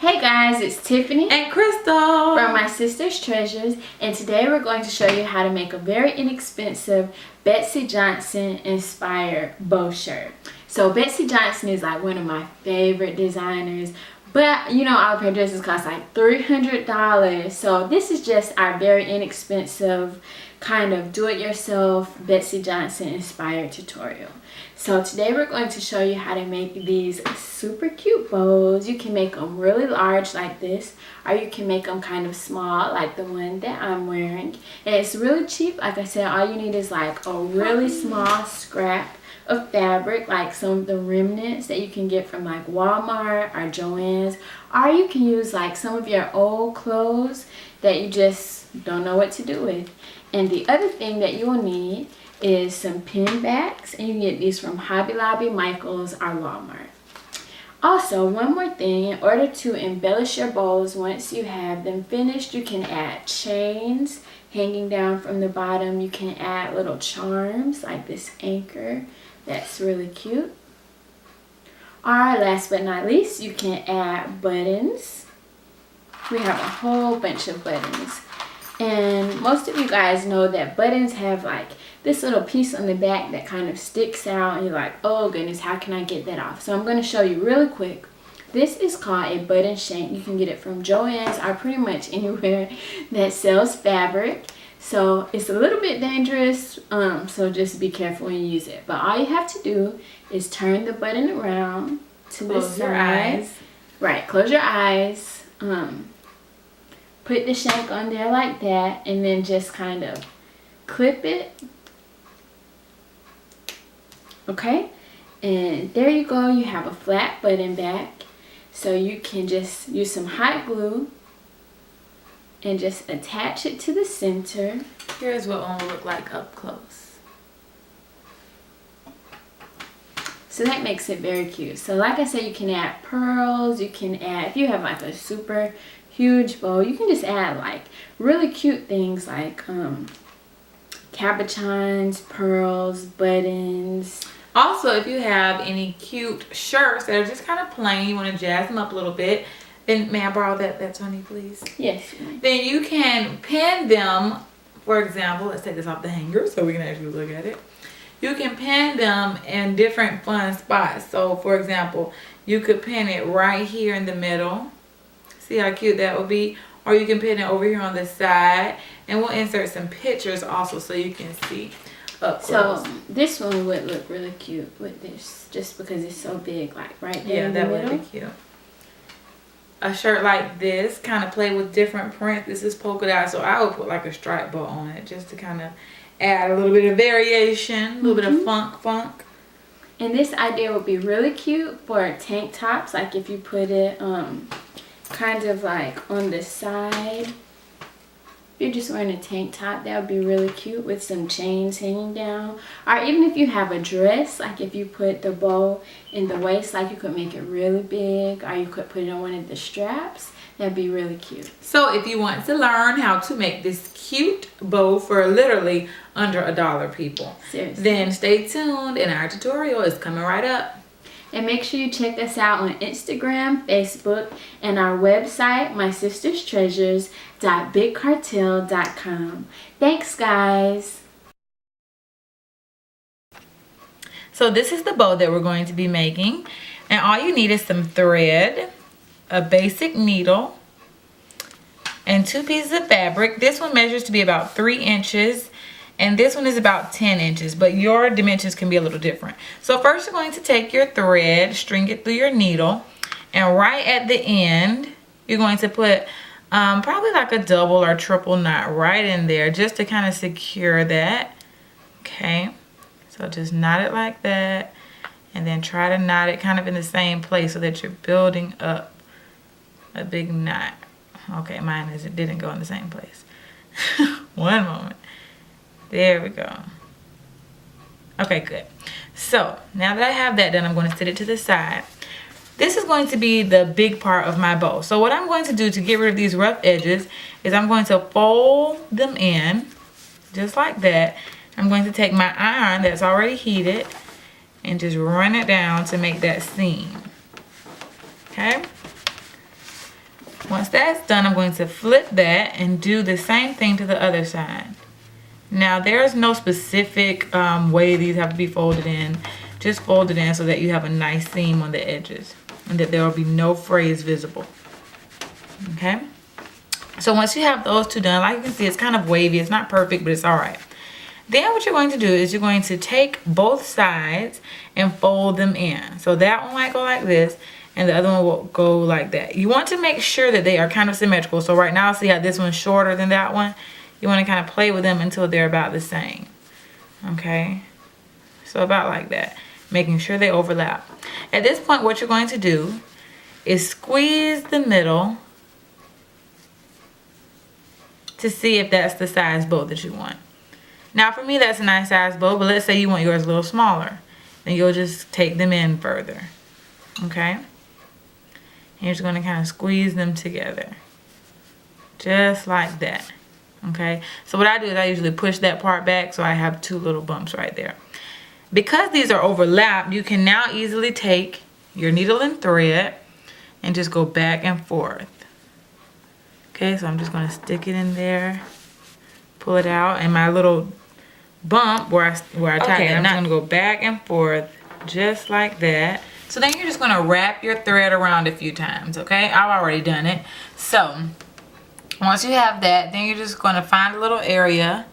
Hey guys, it's Tiffany and Crystal from My Sister's Treasures, and today we're going to show you how to make a very inexpensive Betsey Johnson inspired bow shirt. So Betsey Johnson is like one of my favorite designers, but you know all of her dresses cost like $300. So this is just our very inexpensive kind of do-it-yourself Betsey Johnson inspired tutorial. So today we're going to show you how to make these super cute bows. You can make them really large like this, or you can make them kind of small like the one that I'm wearing. And it's really cheap. Like I said, all you need is like a really small scrap of fabric, like some of the remnants that you can get from like Walmart or Joann's, or you can use like some of your old clothes that you just don't know what to do with. And the other thing that you'll need is some pin backs, and you can get these from Hobby Lobby, Michael's, or Walmart. Also, one more thing, in order to embellish your bows once you have them finished, you can add chains hanging down from the bottom. You can add little charms like this anchor. That's really cute. Or last but not least, you can add buttons. We have a whole bunch of buttons. And most of you guys know that buttons have like this little piece on the back that kind of sticks out, and you're like, oh goodness, how can I get that off? So I'm going to show you really quick. This is called a button shank. You can get it from Joann's or pretty much anywhere that sells fabric. So it's a little bit dangerous, so just be careful when you use it. But all you have to do is turn the button around to the side. Close your eyes. Right, close your eyes. Put the shank on there like that, and then just kind of clip it. Okay, and there you go. You have a flat button back, so you can just use some hot glue and just attach it to the center. Here's what one will look like up close. So that makes it very cute. So like I said, you can add pearls. You can add, if you have like a super huge bow, you can just add like really cute things like cabochons, pearls, buttons. Also, if you have any cute shirts that are just kind of plain, you want to jazz them up a little bit, then may I borrow that Tony, please? Yes. Then you can pin them. For example, let's take this off the hanger so we can actually look at it. You can pin them in different fun spots. So for example, you could pin it right here in the middle. See how cute that would be? Or you can pin it over here on the side, and we'll insert some pictures also so you can see up close. So this one would look really cute with this, just because it's so big, like right there in the middle. Yeah, that would be cute. A shirt like this, kind of play with different print. This is polka dot, so I would put like a stripe bow on it just to kind of add a little bit of variation, a little bit of funk. And this idea would be really cute for tank tops, like if you put it kind of like on the side. If you're just wearing a tank top, that would be really cute with some chains hanging down. Or even if you have a dress, like if you put the bow in the waist, like you could make it really big, or you could put it on one of the straps. That'd be really cute. So if you want to learn how to make this cute bow for literally under $1, people, seriously, then stay tuned, and our tutorial is coming right up. And make sure you check us out on Instagram, Facebook, and our website, mysisterstreasures.bigcartel.com. Thanks, guys. So this is the bow that we're going to be making. And all you need is some thread, a basic needle, and 2 pieces of fabric. This one measures to be about 3 inches. And this one is about 10 inches, but your dimensions can be a little different. So first you're going to take your thread, string it through your needle, and right at the end, you're going to put probably like a double or triple knot right in there just to kind of secure that. Okay, so just knot it like that, and then try to knot it kind of in the same place so that you're building up a big knot. Okay, mine is, it didn't go in the same place. One moment. There we go. Okay, good. So now that I have that done, I'm going to set it to the side. This is going to be the big part of my bow. So what I'm going to do to get rid of these rough edges is I'm going to fold them in just like that. I'm going to take my iron that's already heated and just run it down to make that seam. Okay? Once that's done, I'm going to flip that and do the same thing to the other side. Now, there's no specific way these have to be folded in. Just fold it in so that you have a nice seam on the edges and that there will be no frays visible. Okay? So once you have those two done, like you can see, it's kind of wavy. It's not perfect, but it's all right. Then what you're going to do is you're going to take both sides and fold them in. So that one might go like this, and the other one will go like that. You want to make sure that they are kind of symmetrical. So right now, see how this one's shorter than that one? You want to kind of play with them until they're about the same. Okay? So about like that. Making sure they overlap. At this point, what you're going to do is squeeze the middle to see if that's the size bow that you want. Now for me, that's a nice size bow, but let's say you want yours a little smaller. Then you'll just take them in further. Okay? And you're just going to kind of squeeze them together. Just like that. Okay? So what I do is I usually push that part back so I have two little bumps right there. Because these are overlapped, you can now easily take your needle and thread and just go back and forth. Okay, so I'm just going to stick it in there, pull it out, and my little bump where I tied it, I'm just going to go back and forth just like that. So then you're just going to wrap your thread around a few times, okay? I've already done it. So once you have that, then you're just going to find a little area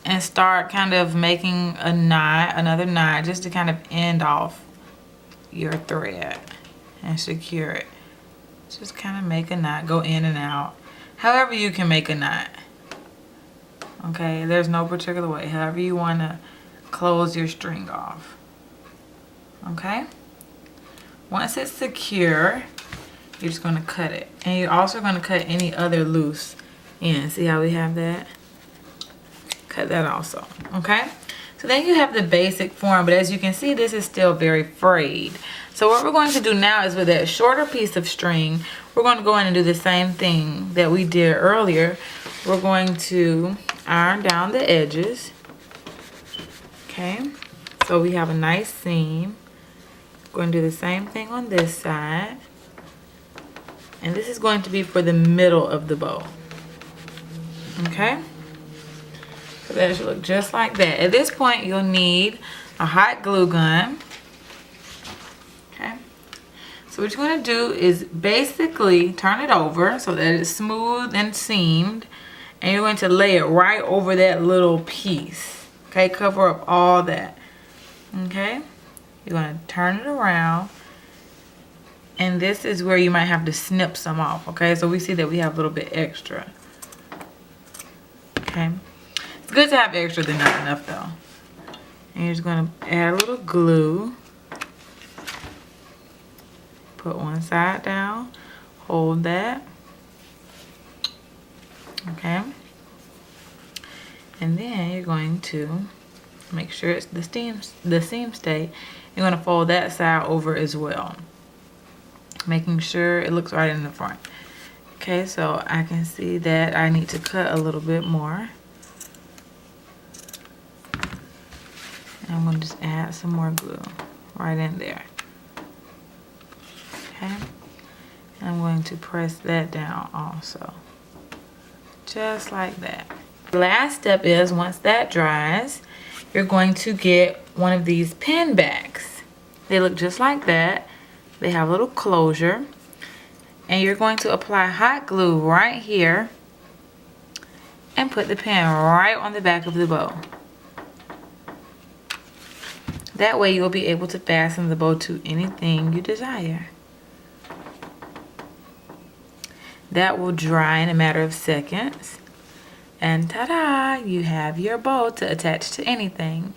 and start kind of making a knot, another knot, just to kind of end off your thread and secure it. Just kind of make a knot, go in and out. However you can make a knot. Okay, there's no particular way. However you want to close your string off. Okay? Once it's secure, you're just going to cut it. And you're also going to cut any other loose ends. See how we have that? Cut that also. Okay? So then you have the basic form, but as you can see, this is still very frayed. So what we're going to do now is with that shorter piece of string, we're going to go in and do the same thing that we did earlier. We're going to iron down the edges. Okay? So we have a nice seam. We're going to do the same thing on this side. And this is going to be for the middle of the bow. Okay? So that should look just like that. At this point, you'll need a hot glue gun. Okay. So what you're going to do is basically turn it over so that it's smooth and seamed. And you're going to lay it right over that little piece. Okay, cover up all that. Okay. You're going to turn it around. And this is where you might have to snip some off. Okay, so we see that we have a little bit extra. Okay. It's good to have extra than not enough though. And you're just going to add a little glue. Put one side down. Hold that. Okay. And then you're going to make sure it's the seam stay. You're going to fold that side over as well. Making sure it looks right in the front. Okay, so I can see that I need to cut a little bit more. I'm going to just add some more glue right in there. Okay. And I'm going to press that down also. Just like that. The last step is once that dries, you're going to get one of these pin backs. They look just like that. They have a little closure. And you're going to apply hot glue right here and put the pin right on the back of the bow. That way you'll be able to fasten the bow to anything you desire. That will dry in a matter of seconds. And ta-da! You have your bow to attach to anything.